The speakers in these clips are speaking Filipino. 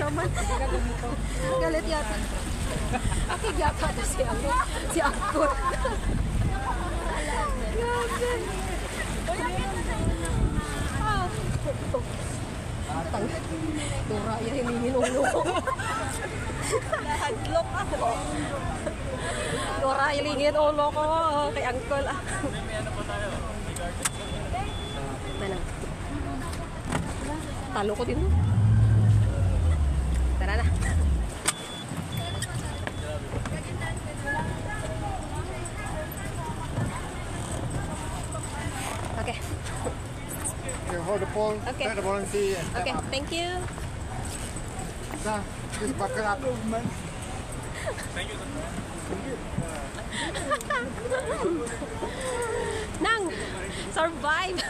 naman. Galit yata. Akig yata ito si Angkor. Grabe. Tura, yan hilingin ulo ko. Hadlok ako. Tura, hilingin ulo ko. Kay Angkol. Talo ko din. Tara na. Okay. You hold the phone, Okay. set the volunteer. Okay, thank you. Sir, just buckle up. Nang! Survive!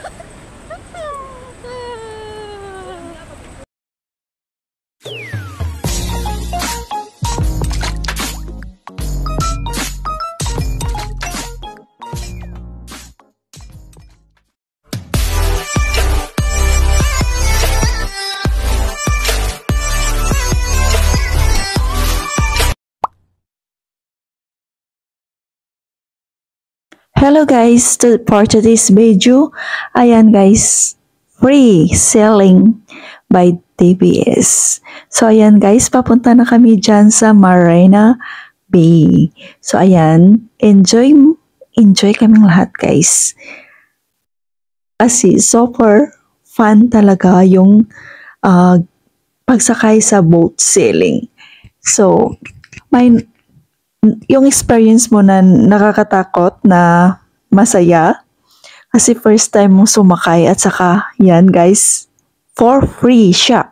Hello guys, for today's video, ayan guys, free selling by TBS. So ayan guys, papunta na kami dyan sa Marina Bay. So ayan, enjoy kaming lahat guys. Kasi super fun talaga yung pagsakay sa boat sailing. So, yung experience mo na nakakatakot na masaya kasi first time mong sumakay at saka yan guys for free siya.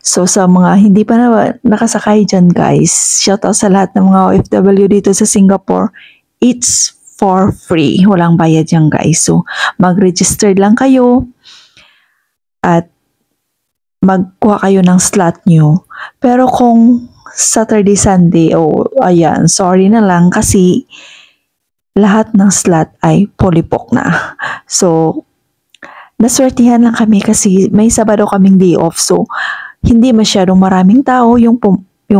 So sa mga hindi pa na nakasakay dyan guys, shout out sa lahat ng mga OFW dito sa Singapore, it's for free, walang bayad yan guys. So mag-register lang kayo at magkuha kayo ng slot nyo. Pero kung Saturday, Sunday, ayan, sorry na lang kasi lahat ng slot ay pulipok na. So, naswertihan lang kami kasi may Sabado kaming day off. So, hindi masyadong maraming tao yung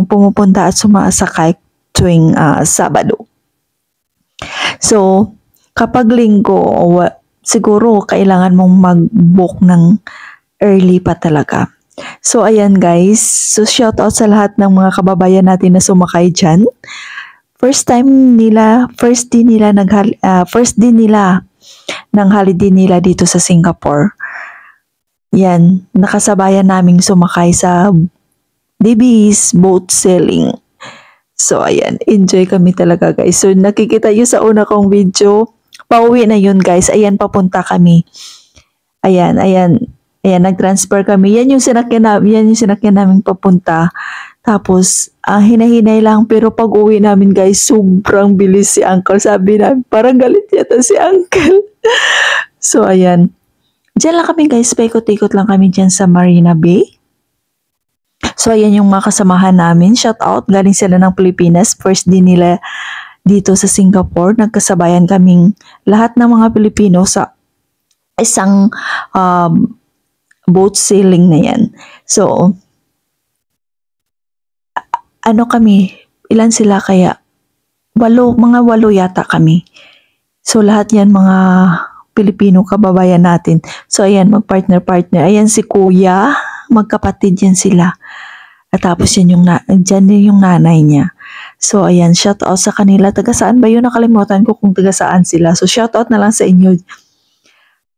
pumupunta at sumasakay tuwing Sabado. So, kapag linggo, siguro kailangan mong mag-book ng early pa talaga. So, ayan guys. So, shout out sa lahat ng mga kababayan natin na sumakay dyan. First din nila ng holiday nila dito sa Singapore. Yan, nakasabayan naming sumakay sa DB's boat sailing. So, ayan, enjoy kami talaga guys. So, nakikita nyo sa una kong video, pauwi na yun guys. Ayan, papunta kami. Ayan, nag-transfer kami. Yan yung sinakyan namin papunta. Tapos, hinahinay lang. Pero pag uwi namin guys, sobrang bilis si Uncle. Sabi namin, parang galit yata si Uncle. So, ayan. Diyan lang kami guys. Paikot-ikot lang kami dyan sa Marina Bay. So, ayan yung mga kasamahan namin. Shout out. Galing sila ng Pilipinas. First din nila dito sa Singapore. Nagkasabayan kaming lahat ng mga Pilipino sa isang boat sailing na yan. So, ilan sila kaya? Mga 8 yata kami. So, lahat yan mga Pilipino kababayan natin. So, ayan, mag-partner-partner. Ayan si Kuya, magkapatid yan sila. At tapos yan dyan yung nanay niya. So, ayan, shout out sa kanila. Taga saan ba yun? Nakalimutan ko kung taga saan sila. So, shout out na lang sa inyo.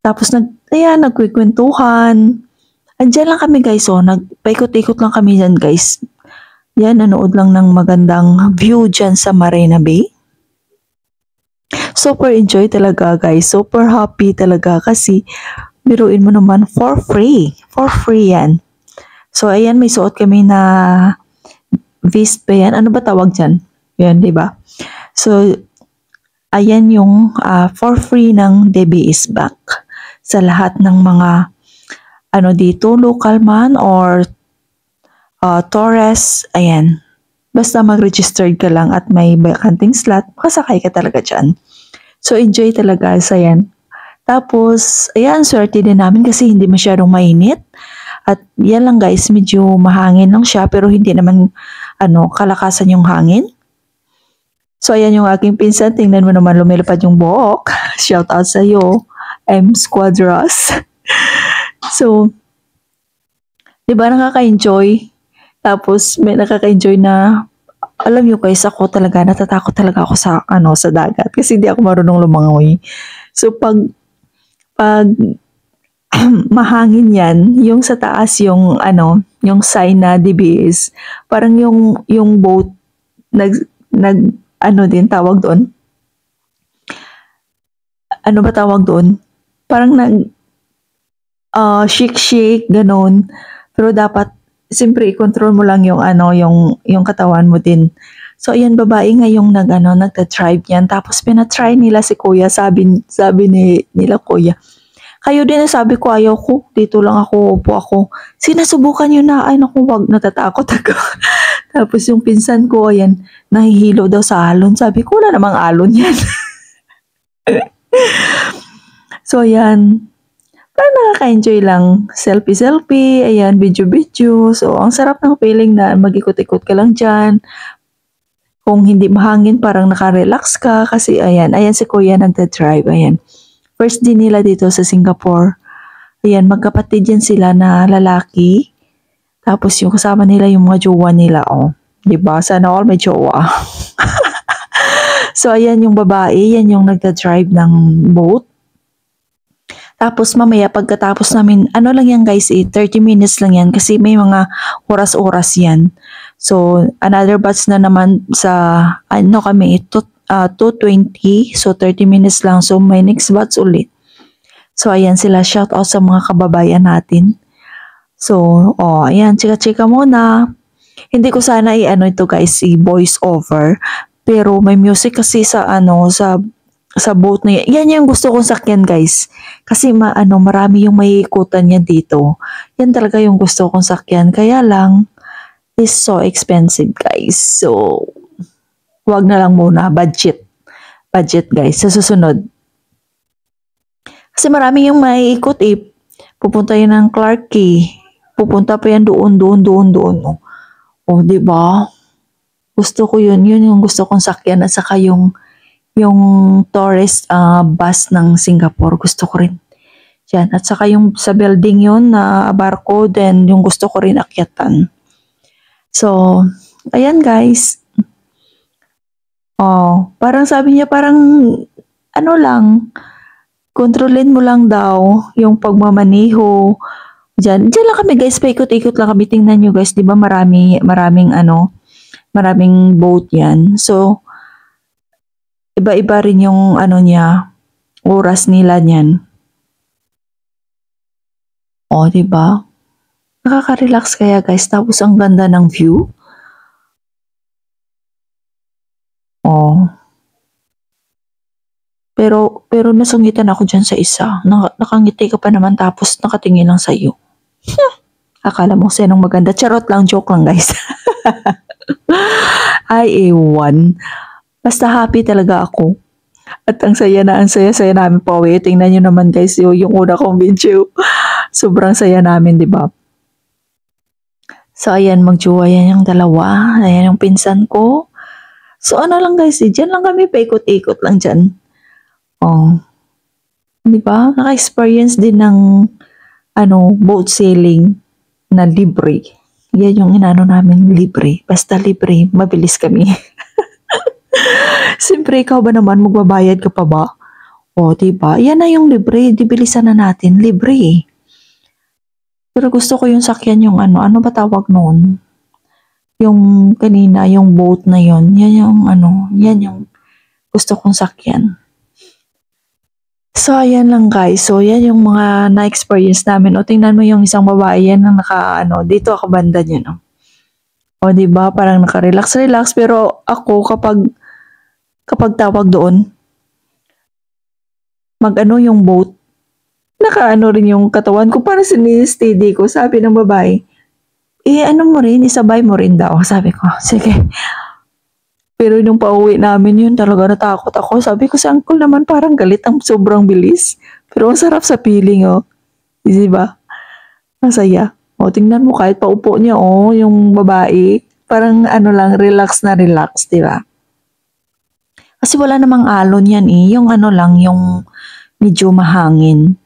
Tapos, nagkikwentuhan. Andiyan lang kami guys, nagpaikot-ikot lang kami dyan guys. Yan, nanood lang ng magandang view dyan sa Marina Bay. Super enjoy talaga guys, super happy talaga kasi biruin mo naman for free yan. So ayan, may suot kami na vest ba yan? Ano ba tawag dyan? Yan, diba? So, ayan yung for free ng DBS Bank sa lahat ng mga dito, local man or tourist, ayan. Basta mag-registered ka lang at may vacanting slot, makasakay ka talaga dyan. So, enjoy talaga sa yan. Tapos, ayan, swerte din namin kasi hindi masyadong mainit. At yan lang guys, medyo mahangin lang siya pero hindi naman kalakasan yung hangin. So ayan yung aking pinsan, tingnan mo naman lumilipad yung buhok. Shout out sa iyo, M Squadras. So, 'di ba nakaka-enjoy? Tapos may nakaka-enjoy na alam niyo guys, ako talaga natatakot talaga ako sa dagat kasi hindi ako marunong lumangoy. So pag mahangin yan, yung sa taas yung sign na DBS, parang yung boat nag din tawag doon. Ano ba tawag doon? Parang shake ganon. Pero dapat siyempre i-control mo lang yung katawan mo din. So ayan, babae nga yung nagta-tribe yan. Tapos pinatry nila si kuya, sabi nila kuya. Kayo din, sabi ko, ayaw ko. Dito lang ako, upo ako. Sinasubukan nyo na, ay naku, wag, natatakot ako. Tapos yung pinsan ko, ayan, nahihilo daw sa alon. Sabi ko, wala namang alon yan. So ayan, parang nakaka-enjoy lang. Selfie, ayan, video. So ang sarap ng feeling na mag-ikot-ikot ka lang dyan. Kung hindi mahangin, parang naka-relax ka. Kasi ayan si kuya nagda-drive, ayan. First din nila dito sa Singapore. Ayan, magkapatid yan sila na lalaki. Tapos yung kasama nila yung mga jowa nila, oh. Diba? Sana all may jowa. So, ayan yung babae. Yan yung nagda-drive ng boat. Tapos mamaya pagkatapos namin, ano lang yan guys, 30 minutes lang yan kasi may mga oras-oras yan. So, another batch na naman sa, kami, 2:20, so 30 minutes lang. So may next batch ulit. So ayan sila, shout out sa mga kababayan natin. So, ayan, chika-chika muna. Hindi ko sana ito guys, i-voice over. Pero may music kasi sa boat na yan. Yan yung gusto kong sakyan guys. Kasi marami yung may ikutan niya dito. Yan talaga yung gusto kong sakyan. Kaya lang, is so expensive guys. So, wag na lang muna, budget guys, sa susunod. Kasi marami yung maiikot pupunta yun ng Clarke Quay, pupunta pa yan doon. Diba? Gusto ko yun yung gusto kong sakyan at saka yung tourist bus ng Singapore, gusto ko rin. Yan, at saka yung sa building yun na barko, then yung gusto ko rin akyatan. So, ayan guys. Parang sabi niya, parang lang, kontrolin mo lang daw yung pagmamaneho. Diyan lang kami guys, paikot-ikot lang kami. Tingnan nyo guys, di ba maraming boat yan. So, iba-iba rin yung oras nila niyan. Di ba? Nakaka-relax kaya guys, tapos ang ganda ng view. Pero nasungitan ako dyan sa isa. Nakangiti ka pa naman tapos nakatingin lang sa iyo. Akala mo sinong maganda. Charot lang, joke lang guys. Ay, ewan. Basta happy talaga ako. At ang saya namin pa uwi. Tingnan nyo naman guys yung una kong video. Sobrang saya namin, di ba? So ayan, magjowa yan yung dalawa. Ayan yung pinsan ko. So lang guys, dyan lang kami, paikot-ikot lang dyan. Di ba? Naka-experience din ng boat sailing na libre. Yan yung namin, libre. Basta libre, mabilis kami. Siyempre, ikaw ba naman, magbabayad ka pa ba? Diba? Yan na yung libre, dibilisan na natin, libre. Pero gusto ko yung sakyan yung ano ba tawag noon? Yung kanina, yung boat na yon, yan yung gusto kong sakyan. So, ayan lang guys. So, yan yung mga na-experience namin. Tingnan mo yung isang babae yan na dito ako banda niya, no? Diba? Parang naka-relax. Pero ako, kapag tawag doon, yung boat, rin yung katawan ko, para sinistedy ko. Sabi ng babae, isabay mo rin daw. Sabi ko, sige. Pero nung pauwi namin yun, talaga natakot ako. Sabi ko sa uncle naman, parang galit ang sobrang bilis. Pero ang sarap sa feeling, Diba? Ang saya. O, tingnan mo kahit paupo niya, yung babae. Parang ano lang, relax na relax, di ba? Kasi wala namang alon yan eh. Yung ano lang, yung medyo mahangin.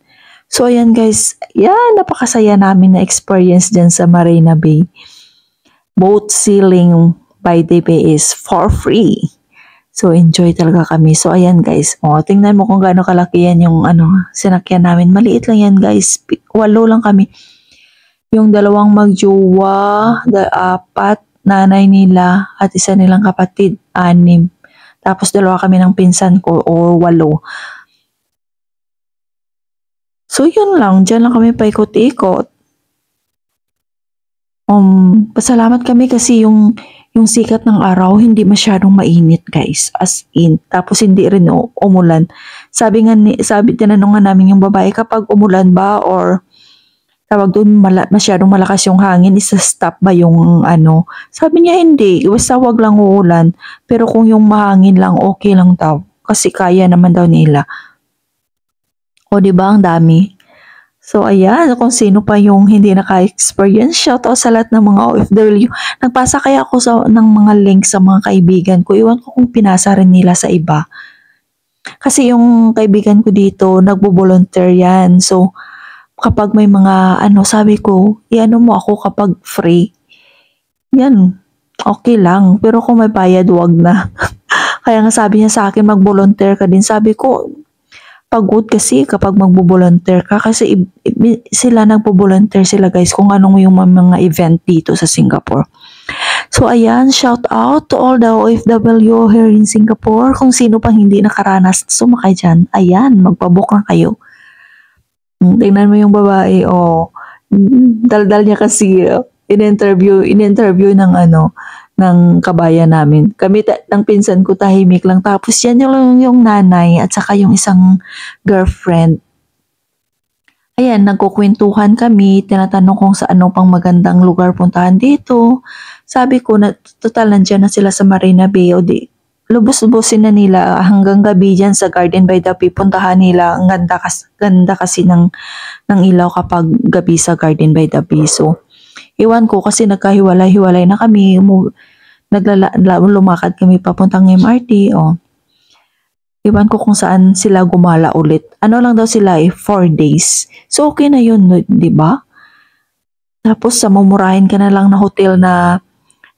So, ayan guys. Yan, napakasaya namin na experience dyan sa Marina Bay. Boat sailing by the bay is for free. So, enjoy talaga kami. So, ayan guys. O, tingnan mo kung gaano kalaki yan yung sinakyan namin. Maliit lang yan guys. 8 lang kami. Yung 2 magjowa, 4, nanay nila, at isa nilang kapatid, 6. Tapos 2 kami ng pinsan ko, o 8. So, yun lang. Diyan lang kami paikot-ikot. Pasalamat kami kasi yung sikat ng araw, hindi masyadong mainit, guys. As in. Tapos, hindi rin umulan. Sabi, tinanong nga namin yung babae, kapag umulan ba or tawag doon, masyadong malakas yung hangin, isa-stop ba yung Sabi niya, hindi. Basta wag lang uulan. Pero kung yung mahangin lang, okay lang daw. Kasi kaya naman daw nila. O, diba? Ang dami. So, ayan, kung sino pa yung hindi naka-experience, shoutout sa lahat ng mga OFW. Nagpasa kaya ako ng mga links sa mga kaibigan ko. Iwan ko kung pinasa rin nila sa iba. Kasi yung kaibigan ko dito, nagbo-volunteer yan. So, kapag may mga sabi ko, mo ako kapag free. Yan, okay lang. Pero kung may bayad, wag na. Kaya nga sabi niya sa akin, mag-volunteer ka din. Sabi ko, pagod kasi kapag magbo-volunteer ka kasi sila nagbo-volunteer sila guys kung anong yung mga event dito sa Singapore. So ayan, shout out to all the OFW here in Singapore. Kung sino pang hindi nakaranas sumakay dyan, ayan, magpabook na kayo. Tingnan mo yung babae, daldal niya kasi in-interview ng kabayan namin. Kami ng pinsan ko tahimik lang. Tapos yan yung nanay at saka yung isang girlfriend. Ayan, nagkukwentuhan kami. Tinatanong kung sa pang magandang lugar puntahan dito. Sabi ko na total nandyan na sila sa Marina Bay. O di, lubos-lubosin na nila hanggang gabi dyan sa Garden by the Bay. Puntahan nila. Ang ganda kasi ng ilaw kapag gabi sa Garden by the Bay. So, iwan ko kasi nagkahiwalay-hiwalay na kami. Lumakad kami papuntang MRT. Iwan ko kung saan sila gumala ulit. Lang daw sila 4 days. So okay na yun, di ba? Tapos mumurahin ka na lang na hotel na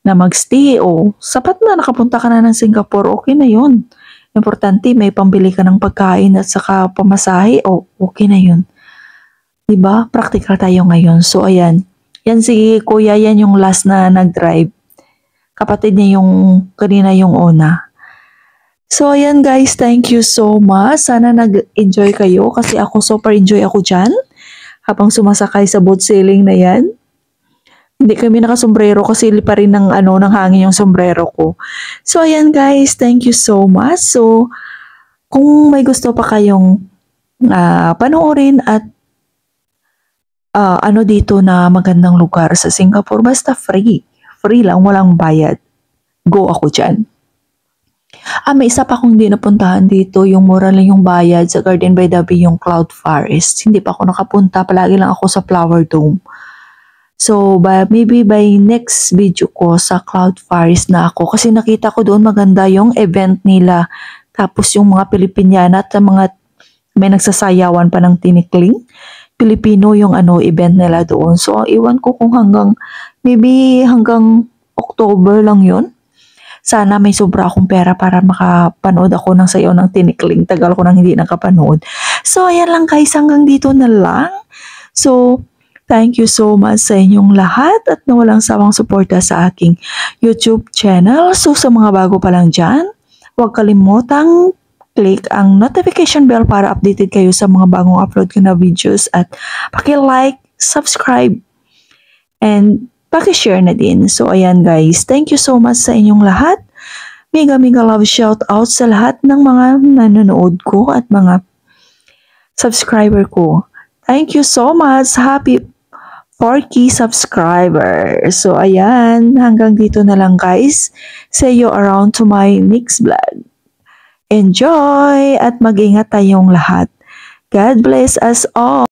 magstay. Sapat na nakapunta ka na ng Singapore. Okay na yun. Importante may pambili ka ng pagkain at saka pamasahe. Okay na yun. Di ba? Practical tayo ngayon. So ayan. Yan si kuya, yan yung last na nag-drive. Kapatid niya kanina yung una. So, ayan guys, thank you so much. Sana nag-enjoy kayo kasi ako super enjoy ako dyan. Habang sumasakay sa boat sailing na yan. Hindi kami nakasombrero kasi pa rin ng hangin yung sombrero ko. So, ayan guys, thank you so much. So, kung may gusto pa kayong panoorin at dito na magandang lugar sa Singapore, basta free. Free lang, walang bayad. Go ako dyan. May isa pa akong hindi napuntahan dito, yung mura lang yung bayad sa Garden by the Bay, yung Cloud Forest. Hindi pa ako nakapunta, palagi lang ako sa Flower Dome. So, maybe by next video ko sa Cloud Forest na ako kasi nakita ko doon maganda yung event nila. Tapos yung mga Pilipiniana at may nagsasayawan pa ng tinikling. Pilipino yung event nila doon. So, iwan ko kung hanggang October lang yun. Sana may sobra akong pera para makapanood ako ng sayaw ng tinikling. Tagal ko nang hindi nakapanood. So, ayan lang guys. Hanggang dito na lang. So, thank you so much sa inyong lahat at na walang sawang suporta sa aking YouTube channel. So, sa mga bago pa lang dyan, huwag kalimutang click ang notification bell para updated kayo sa mga bagong upload ko na videos at paki-like, subscribe, and paki-share na din. So, ayan guys. Thank you so much sa inyong lahat. Mega love shout out sa lahat ng mga nanonood ko at mga subscriber ko. Thank you so much. Happy 4K subscribers. So, ayan. Hanggang dito na lang guys. See you around to my next vlog. Enjoy at mag-ingat tayong lahat. God bless us all.